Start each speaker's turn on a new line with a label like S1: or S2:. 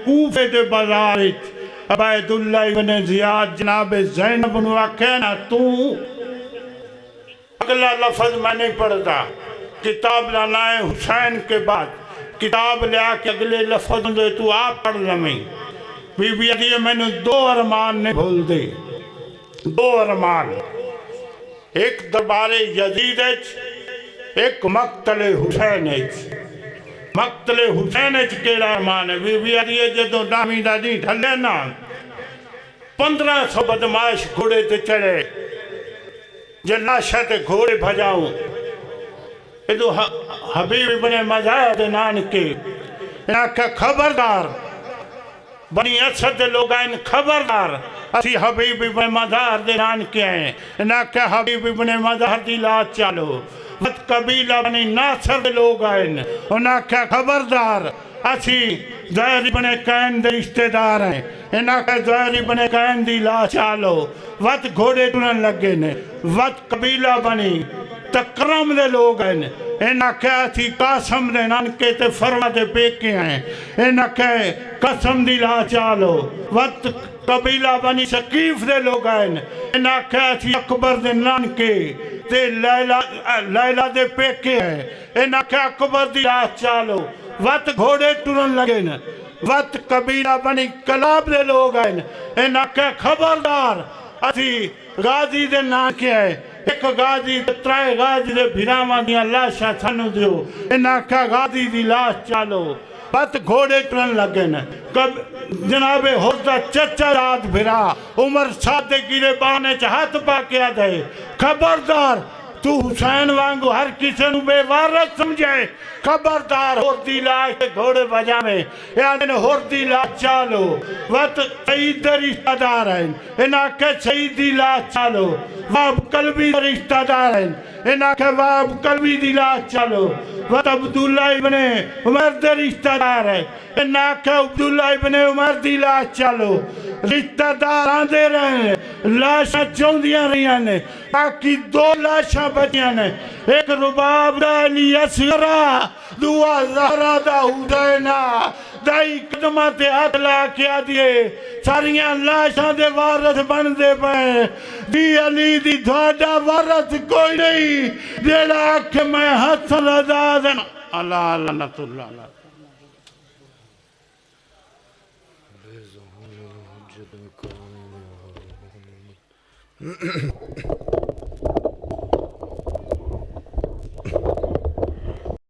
S1: کوفے دے بازار عبید اللہ ابن زیاد جناب زینب نو آکھے نا تو اگلا لفظ میں نہیں پڑھتا، کتاب لانا ہے حسین کے بعد کتاب لیا کہ اگلے لفظ دے تو آپ پڑھ لمیں بی بی عدیہ میں نے دو ارمان نے بھول دے، دو ارمان، ایک دربار یزید ایک مقتل حسین مقتل حسین کیڑا ارمان ہے بی بی عدیہ جدو نامی دادی ڈھلے نا 1500 بدماش گھوڑے تے چڑھے جلاشہ تے گھوڑے بھجاؤں ادو حبیب ابن مزاحد نان کے انہاں کہ خبردار بنی اسد لوگ آئین خبردار اسی حبیب ابن مزاحد نان کے ہیں انہاں کہ حبیب ابن مزاحد دی لات چالو وقت قبیلہ بنی ناصر لوگ آئین انہاں کہ خبردار اسی زہر ابن قین دے رشتہ دار ہیں انہاں کہ زہر ابن قین دی لات چالو وقت گھوڑے ٹنن لگے نے وقت قبیلہ بنی تکرم دے لوگ ہیں انہاں کہا تھی قاسم دے نانکے تے فرما دے پیکے ہیں انہاں کہا قسم دی لا چالو وقت قبیلہ بنی ثقیف دے لوگ ہیں انہاں کہا تھی اکبر دے نانکے تے لیلہ دے پیکے ہیں انہاں کہا اکبر دی لا چالو وقت گھوڑے ٹرن لگے نا وقت قبیلہ بنی کلاب دے لوگ ہیں انہاں کہا خبردار اسی غازی دے نانکے ہیں ایک غازی ترائے غازی دے بھراما دیا لاشا سنو دیو انہاں کا غازی دی لاش چالو بات گھوڑے ٹرن لگے نا جناب حضرہ چچا رات بھرا عمر سادے گیرے بانے چاہت پا کیا دے خبردار تو حسین وانگو ہر کسی نو بے وارت سمجھے خبردار ہوردی لاش کے گھوڑے بجا میں یعنی ہوردی لاش چالو وقت سعید رشتہ دار ہیں انہاں کے سعیدی لاش چالو واب قلبی رشتہ دار ہیں انہاں کے واب قلبی دی لاش چالو وقت عبداللہ ابن عمر دے رشتہ دار ہیں انہاں کے عبداللہ ابن عمر دی لاش چالو رشتہ دار آندے رہے ہیں لاشاں چوندیاں رہی ہیں باقی دو لاشاں بچیاں نے ایک رباب دا علی اصغرہ دعا زہرہ دا حسینہ دائی قدمہ تے ہاتھ لا کیا دیئے ساریاں لاشاں دے وارث بن دے پائیں دی علی دی دھوڑا وارث کوئی نہیں دیڑا کہ میں حسن رضا دن اللہ لعنت اللہ اللہ